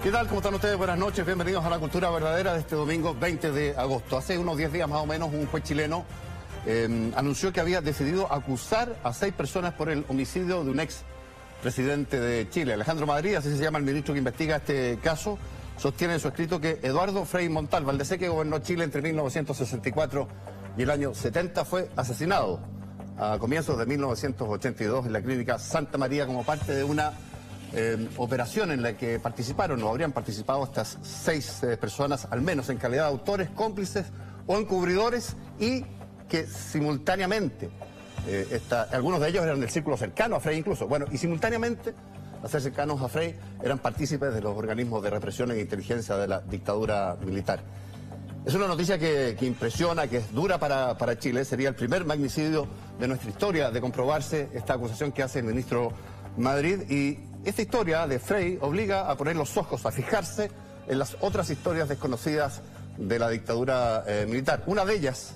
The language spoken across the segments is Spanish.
¿Qué tal? ¿Cómo están ustedes? Buenas noches. Bienvenidos a La Cultura Verdadera de este domingo 20 de agosto. Hace unos 10 días más o menos un juez chileno anunció que había decidido acusar a 6 personas por el homicidio de un ex presidente de Chile. Alejandro Madrid, así se llama el ministro que investiga este caso, sostiene en su escrito que Eduardo Frei Montalva, el DC que gobernó Chile entre 1964 y el año 70, fue asesinado a comienzos de 1982 en la clínica Santa María como parte de una operación en la que participaron o habrían participado estas 6 personas, al menos en calidad de autores, cómplices o encubridores, y que simultáneamente, algunos de ellos eran del círculo cercano a Frei incluso, bueno, y simultáneamente, al ser cercanos a Frei, eran partícipes de los organismos de represión e inteligencia de la dictadura militar. Es una noticia que impresiona, que es dura para Chile. Sería el primer magnicidio de nuestra historia de comprobarse esta acusación que hace el ministro Madrid, y esta historia de Frei obliga a poner los ojos, a fijarse en las otras historias desconocidas de la dictadura militar. Una de ellas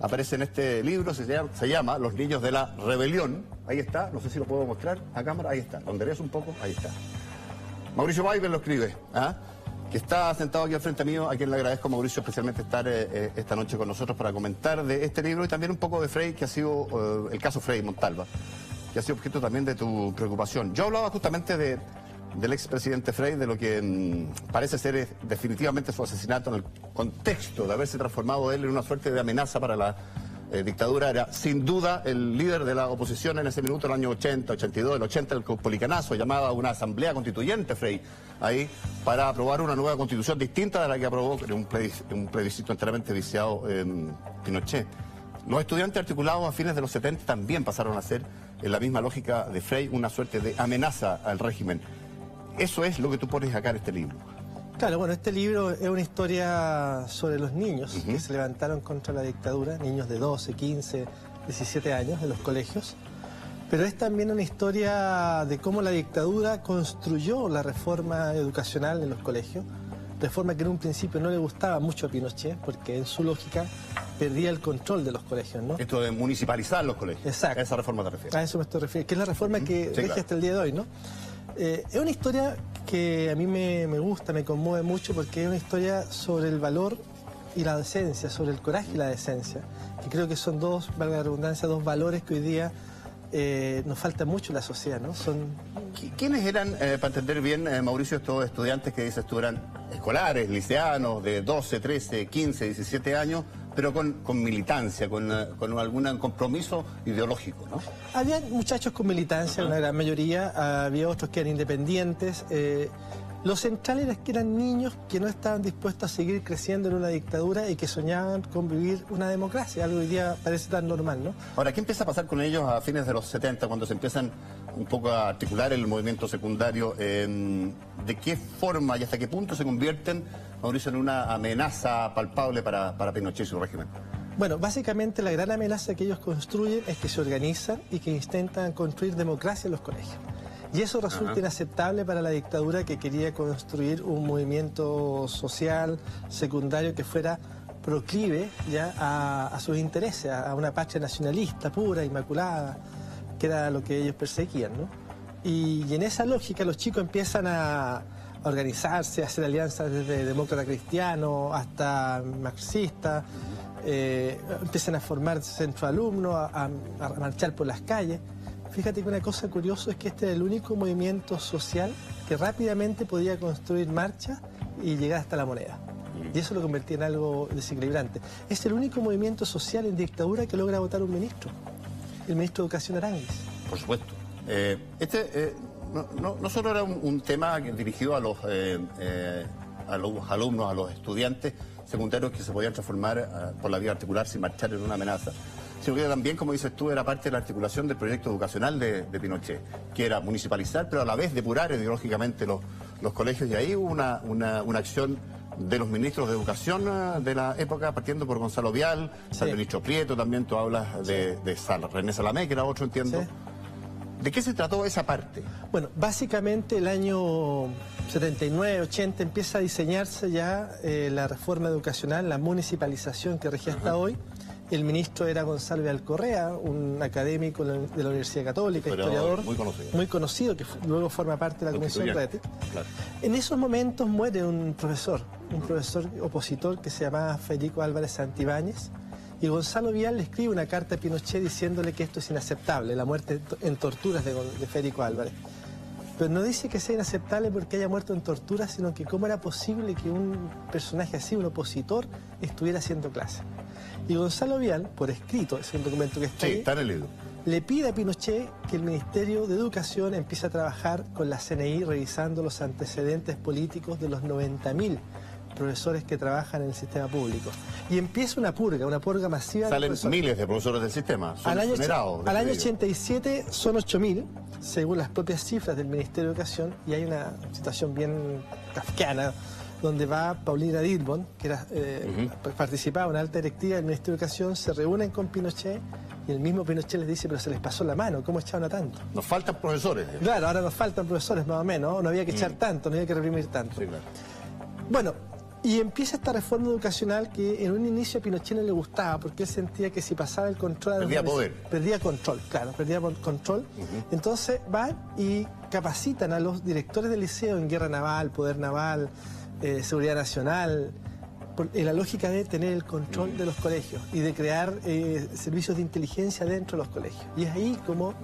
aparece en este libro, se llama Los niños de la rebelión. Ahí está, no sé si lo puedo mostrar a cámara, ahí está, lo enderezo un poco, ahí está. Mauricio Weber lo escribe, que está sentado aquí al frente mío, a quien le agradezco, Mauricio, especialmente estar esta noche con nosotros para comentar de este libro y también un poco de Frei, que ha sido el caso Frei Montalva, que ha sido objeto también de tu preocupación. Yo hablaba justamente del expresidente Frei, de lo que parece ser definitivamente su asesinato en el contexto de haberse transformado él en una suerte de amenaza para la dictadura. Era sin duda el líder de la oposición en ese minuto, el año 80, 82, el 80, el Policanazo, llamaba a una asamblea constituyente Frei, ahí, para aprobar una nueva constitución distinta de la que aprobó un plebiscito enteramente viciado Pinochet. Los estudiantes articulados a fines de los 70 también pasaron a ser, en la misma lógica de Frei, una suerte de amenaza al régimen. Eso es lo que tú pones acá en este libro. Claro, bueno, este libro es una historia sobre los niños que se levantaron contra la dictadura, niños de 12, 15, 17 años en los colegios, pero es también una historia de cómo la dictadura construyó la reforma educacional en los colegios, reforma que en un principio no le gustaba mucho a Pinochet, porque en su lógica perdía el control de los colegios, ¿no? Esto de municipalizar los colegios. Exacto. A esa reforma te refieres. A eso me estoy refiriendo, que es la reforma que rige claro, hasta el día de hoy, ¿no? Es una historia que a mí me gusta, me conmueve mucho, porque es una historia sobre el valor y la decencia, sobre el coraje y la decencia, que creo que son dos, valga la redundancia, dos valores que hoy día nos falta mucho en la sociedad, ¿no? ¿Quiénes eran, para entender bien, Mauricio, estos estudiantes que dices tú eran escolares, liceanos, de 12, 13, 15, 17 años, pero con militancia, con algún compromiso ideológico, ¿no? Había muchachos con militancia, una gran mayoría, había otros que eran independientes. Lo central era que eran niños que no estaban dispuestos a seguir creciendo en una dictadura y que soñaban con vivir una democracia, algo que hoy día parece tan normal, ¿no? Ahora, ¿qué empieza a pasar con ellos a fines de los 70, cuando se empiezan un poco a articular el movimiento secundario? ¿De qué forma y hasta qué punto se convierten, Mauricio, en una amenaza palpable para Pinochet y su régimen? Bueno, básicamente la gran amenaza que ellos construyen es que se organizan y que intentan construir democracia en los colegios. Y eso resulta inaceptable para la dictadura, que quería construir un movimiento social secundario que fuera proclive ya a sus intereses, a una patria nacionalista pura, inmaculada, que era lo que ellos perseguían, ¿no? Y en esa lógica los chicos empiezan a organizarse, a hacer alianzas desde demócrata cristiano hasta marxista, empiezan a formar centro alumnos, a marchar por las calles. Fíjate que una cosa curiosa es que este era el único movimiento social que rápidamente podía construir marchas y llegar hasta la moneda. Y eso lo convertía en algo desequilibrante. Es el único movimiento social en dictadura que logra votar un ministro, el ministro de Educación Aránguiz. Por supuesto. No solo era un tema dirigido a los alumnos, a los estudiantes secundarios que se podían transformar por la vía articular sin marchar en una amenaza, sino que también, como dices tú, era parte de la articulación del proyecto educacional de Pinochet, que era municipalizar, pero a la vez depurar ideológicamente los colegios, y ahí hubo una acción de los ministros de educación de la época, partiendo por Gonzalo Vial, el ministro Prieto, también tú hablas de René Salamé, que era otro, entiendo. Sí. ¿De qué se trató esa parte? Bueno, básicamente el año 79, 80 empieza a diseñarse ya la reforma educacional, la municipalización que rige hasta hoy, El ministro era Gonzalo Vial Correa, un académico de la Universidad Católica, historiador muy conocido, que luego forma parte de la Comisión Reti. Claro. En esos momentos muere un profesor opositor que se llamaba Federico Álvarez Santibáñez, y Gonzalo Vial le escribe una carta a Pinochet diciéndole que esto es inaceptable, la muerte en torturas de Federico Álvarez. Pero no dice que sea inaceptable porque haya muerto en torturas, sino que cómo era posible que un personaje así, un opositor, estuviera haciendo clase. Y Gonzalo Vial, por escrito, es un documento que está ahí, está en el libro, le pide a Pinochet que el Ministerio de Educación empiece a trabajar con la CNI revisando los antecedentes políticos de los 90.000 profesores que trabajan en el sistema público. Y empieza una purga masiva. Salen miles de profesores del sistema, son exonerados. Al año 87 son 8.000, según las propias cifras del Ministerio de Educación, y hay una situación bien kafkiana, donde va Paulina Dilbon, que era, participaba en una alta directiva del Ministerio de Educación, se reúnen con Pinochet, y el mismo Pinochet les dice, pero se les pasó la mano, ¿cómo echaron a tanto? Nos faltan profesores. Claro, ahora nos faltan profesores más o menos, no había que echar tanto, no había que reprimir tanto. Sí, claro. Bueno, y empieza esta reforma educacional que en un inicio a Pinochet no le gustaba, porque él sentía que si pasaba el control... Perdía poder. Perdía control, claro, perdía control. Entonces van y capacitan a los directores del liceo en guerra naval, poder naval, seguridad nacional, en la lógica de tener el control de los colegios y de crear servicios de inteligencia dentro de los colegios. Y es ahí como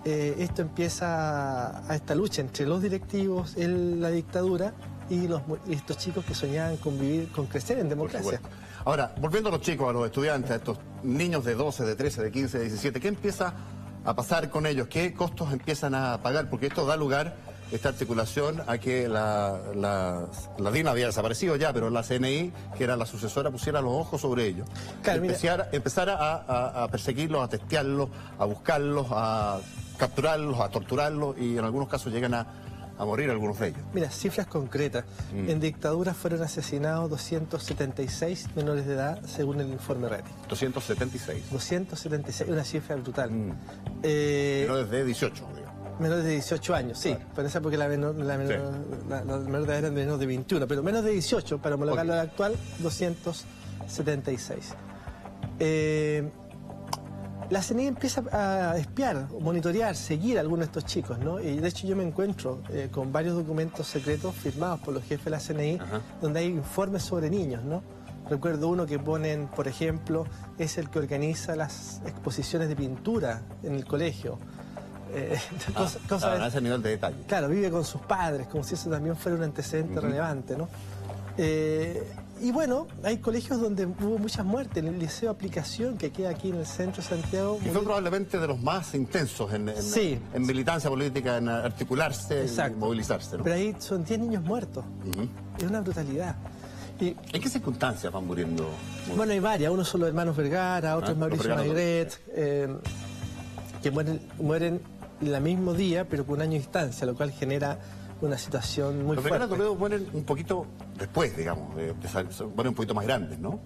esto empieza a esta lucha entre los directivos, la dictadura y estos chicos que soñaban con vivir, con crecer en democracia. Ahora, volviendo a los chicos, a los estudiantes, a estos niños de 12, de 13, de 15, de 17, ¿qué empieza a pasar con ellos? ¿Qué costos empiezan a pagar? Porque esto da lugar, esta articulación, a que la DIN había desaparecido ya, pero la CNI, que era la sucesora, pusiera los ojos sobre ellos. Claro, empezara a perseguirlos, a testearlos, a buscarlos, a capturarlos, a torturarlos, y en algunos casos llegan a morir algunos de ellos. Mira, cifras concretas. En dictadura fueron asesinados 276 menores de edad, según el informe Reti. 276. 276, una cifra brutal. Menores de 18, digamos. Menores de 18 años, sí. Claro. Por eso porque la menor de edad eran menos de 21, pero menos de 18, para homologarlo al actual, 276. La CNI empieza a espiar, monitorear, seguir a algunos de estos chicos, ¿no? Y de hecho yo me encuentro con varios documentos secretos firmados por los jefes de la CNI, donde hay informes sobre niños, ¿no? Recuerdo uno que ponen, por ejemplo, es el que organiza las exposiciones de pintura en el colegio. Cosas a ese nivel de detalle. Claro, vive con sus padres, como si eso también fuera un antecedente relevante, ¿no? Y bueno, hay colegios donde hubo muchas muertes. En el Liceo Aplicación, que queda aquí en el centro de Santiago... Y fue probablemente de los más intensos en militancia política, en articularse y movilizarse, ¿no? Pero ahí son 10 niños muertos. Es una brutalidad. ¿En qué circunstancias van muriendo? Bueno, hay varias. Unos son los hermanos Vergara, otros Mauricio Maigret, que mueren el mismo día, pero con un año de distancia, lo cual genera una situación muy fuerte. Los Toledo mueren un poquito después, digamos, mueren un poquito más grandes, ¿no?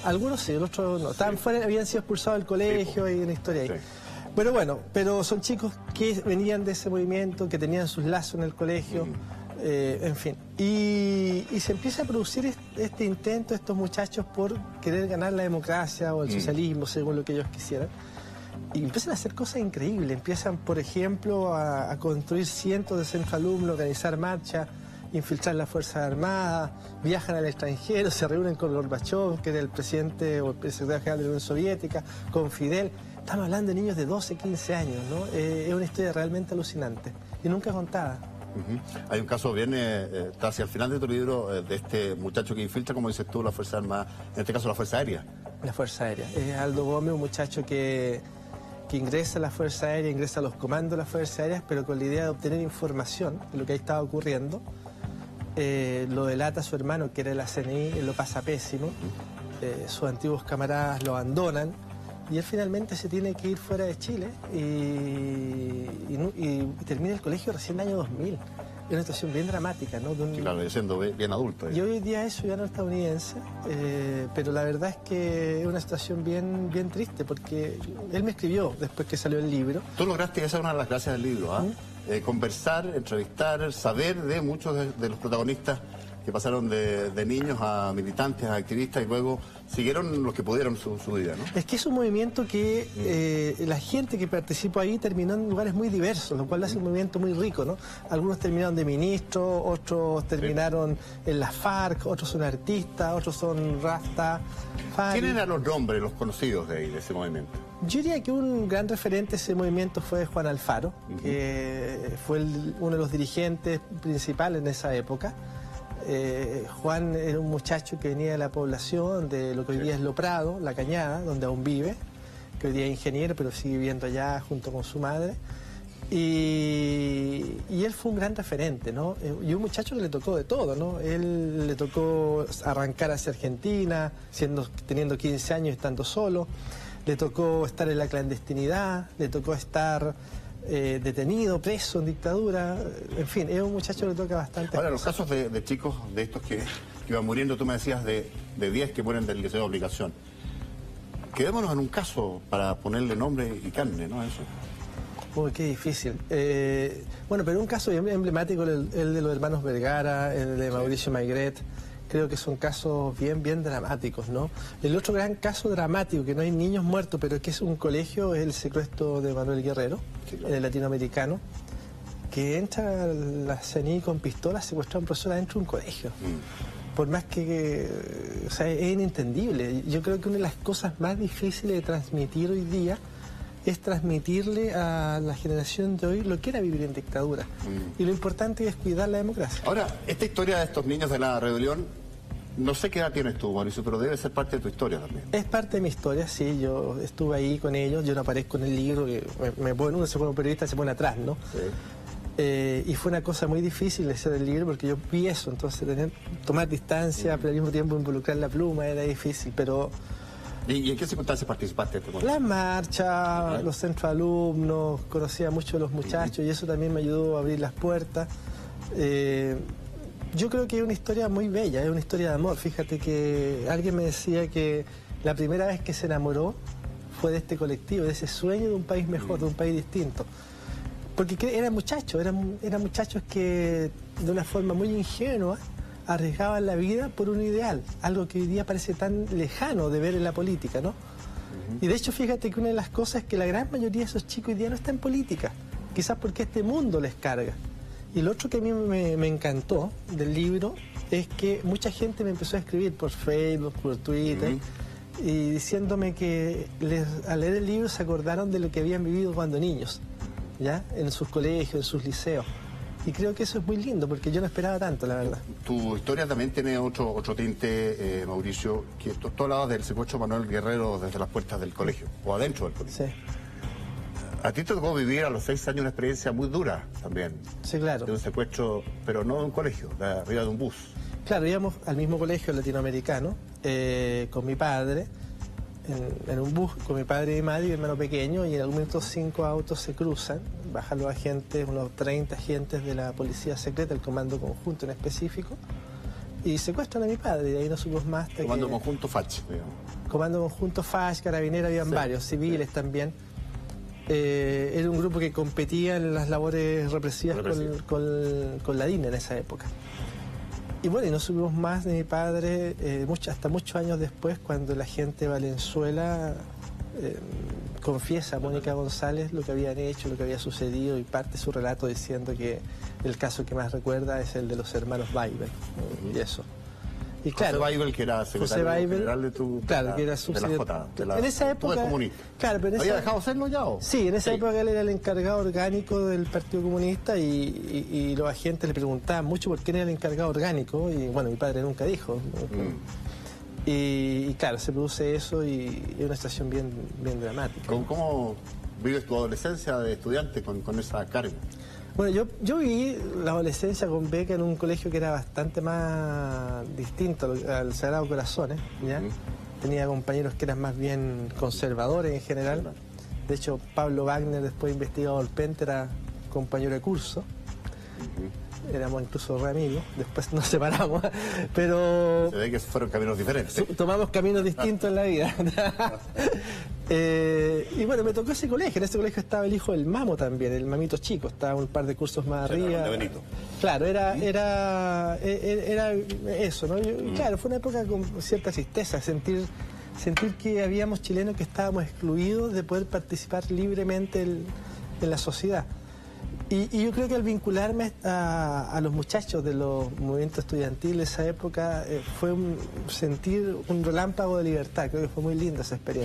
Algunos sí, los otros no. Estaban fuera, habían sido expulsados del colegio, y una historia ahí. Sí. Pero son chicos que venían de ese movimiento, que tenían sus lazos en el colegio, en fin. Y se empieza a producir este intento de estos muchachos por querer ganar la democracia o el socialismo, según lo que ellos quisieran. Y empiezan a hacer cosas increíbles. Empiezan, por ejemplo, a construir cientos de centros alumnos, organizar marchas, infiltrar las Fuerzas Armadas, viajan al extranjero, se reúnen con Gorbachev, que era el presidente o el secretario general de la Unión Soviética, con Fidel. Estamos hablando de niños de 12, 15 años, ¿no? Es una historia realmente alucinante y nunca contada. Hay un caso bien, está hacia el final de tu libro, de este muchacho que infiltra, como dices tú, la Fuerza Armada, en este caso la Fuerza Aérea. La Fuerza Aérea. Es Aldo Gómez, un muchacho que ingresa a la Fuerza Aérea, ingresa a los comandos de las Fuerzas Aéreas, pero con la idea de obtener información de lo que ahí estaba ocurriendo. Lo delata su hermano, que era de la CNI, él lo pasa pésimo. Sus antiguos camaradas lo abandonan y él finalmente se tiene que ir fuera de Chile y termina el colegio recién en el año 2000. Es una situación bien dramática, ¿no? Claro, siendo bien adulto. Y hoy día es ciudadano estadounidense, pero la verdad es que es una situación bien triste, porque él me escribió después que salió el libro. Tú lograste, esa es una de las gracias del libro, conversar, entrevistar, saber de muchos de los protagonistas que pasaron de niños a militantes, a activistas y luego siguieron los que pudieron su vida, ¿no? Es que es un movimiento que la gente que participó ahí terminó en lugares muy diversos, lo cual hace un movimiento muy rico, ¿no? Algunos terminaron de ministros, otros terminaron en la FARC, otros son artistas, otros son Rasta, Fari. ¿Quiénes eran los nombres, los conocidos de ahí, de ese movimiento? Yo diría que un gran referente de ese movimiento fue Juan Alfaro, que fue uno de los dirigentes principales en esa época. Juan era un muchacho que venía de la población, de lo que hoy día es Lo Prado, La Cañada, donde aún vive, que hoy día es ingeniero, pero sigue viviendo allá junto con su madre. Y él fue un gran referente, ¿no? Y un muchacho que le tocó de todo, ¿no? Él le tocó arrancar hacia Argentina, teniendo 15 años, estando solo. Le tocó estar en la clandestinidad, le tocó estar detenido, preso en dictadura. En fin, es un muchacho que le toca bastante. Ahora, los casos de chicos de estos que iban muriendo, tú me decías de 10 que mueren del deseo de obligación. Quedémonos en un caso para ponerle nombre y carne, ¿no? Eso. Uy, qué difícil. Bueno, pero un caso emblemático, el de los hermanos Vergara, el de Mauricio Maigret. Creo que son casos bien dramáticos, ¿no? El otro gran caso dramático, que no hay niños muertos, pero que es un colegio, es el secuestro de Manuel Guerrero, sí, claro, el latinoamericano, que entra la CNI con pistola, secuestra a un profesor adentro de un colegio. Por más o sea, es inentendible. Yo creo que una de las cosas más difíciles de transmitir hoy día es transmitirle a la generación de hoy lo que era vivir en dictadura. Y lo importante es cuidar la democracia. Ahora, esta historia de estos niños de la rebelión, no sé qué edad tienes tú, Mauricio, pero debe ser parte de tu historia también. Es parte de mi historia, sí. Yo estuve ahí con ellos, yo no aparezco en el libro, que uno se pone periodista, se pone atrás, ¿no? Sí. Y fue una cosa muy difícil hacer el libro porque yo vi eso, entonces tomar distancia, pero al mismo tiempo involucrar la pluma era difícil, pero... ¿Y en qué circunstancias participaste? Las marchas, los centros de alumnos, conocía mucho a los muchachos y eso también me ayudó a abrir las puertas. Yo creo que es una historia muy bella, es una historia de amor. Fíjate que alguien me decía que la primera vez que se enamoró fue de este colectivo, de ese sueño de un país mejor, de un país distinto. Porque eran muchachos que de una forma muy ingenua arriesgaban la vida por un ideal, algo que hoy día parece tan lejano de ver en la política, ¿no? Y de hecho, fíjate que una de las cosas es que la gran mayoría de esos chicos hoy día no está en política, quizás porque este mundo les carga. Y lo otro que a mí me encantó del libro es que mucha gente me empezó a escribir por Facebook, por Twitter, y diciéndome que al leer el libro se acordaron de lo que habían vivido cuando niños, ¿ya? En sus colegios, en sus liceos. Y creo que eso es muy lindo, porque yo no esperaba tanto, la verdad. Tu historia también tiene otro tinte, Mauricio, que tú hablabas del secuestro de Manuel Guerrero desde las puertas del colegio, o adentro del colegio. Sí. A ti te tocó vivir a los 6 años una experiencia muy dura también. Sí, claro. De un secuestro, pero no de un colegio, de arriba de un bus. Claro, íbamos al mismo colegio latinoamericano, con mi padre, en un bus con mi padre y mi madre y mi hermano pequeño, y en algún momento 5 autos se cruzan, bajan los agentes, unos 30 agentes de la policía secreta, el comando conjunto en específico, y secuestran a mi padre, y ahí no supimos más. Comando conjunto FACH, digamos. Comando conjunto FACH, Carabinero, habían varios, civiles también. Era un grupo que competía en las labores represivas con la DINA en esa época. Y bueno, y no supimos más de mi padre hasta muchos años después, cuando la gente de Valenzuela confiesa a Mónica González lo que habían hecho, lo que había sucedido, y parte su relato diciendo que el caso que más recuerda es el de los hermanos Weibel, y eso. Y claro, José Weibel, que era secretario general de la en esa época comunista. Claro, pero ¿Había dejado de serlo ya? Sí, en esa época él era el encargado orgánico del Partido Comunista, y los agentes le preguntaban mucho por quién era el encargado orgánico, y bueno, mi padre nunca dijo. Y claro, se produce eso, y es una situación bien dramática. ¿Cómo vives tu adolescencia de estudiante con esa carga? Bueno, yo viví la adolescencia con beca en un colegio que era bastante más distinto al Sagrado Corazón, ¿ya? Tenía compañeros que eran más bien conservadores en general. De hecho, Pablo Wagner, después investigador Pente, era compañero de curso. Éramos incluso re amigos, después nos separamos, pero... Se ve que fueron caminos diferentes. Tomamos caminos distintos en la vida. Y bueno, me tocó ese colegio. En ese colegio estaba el hijo del Mamo también, el Mamito Chico. Estaba un par de cursos más arriba. De Benito. Claro, era eso, ¿no? Claro, fue una época con cierta tristeza, sentir que habíamos chilenos que estábamos excluidos de poder participar libremente en la sociedad. Y yo creo que al vincularme a los muchachos de los movimientos estudiantiles esa época fue sentir un relámpago de libertad. Creo que fue muy linda esa experiencia.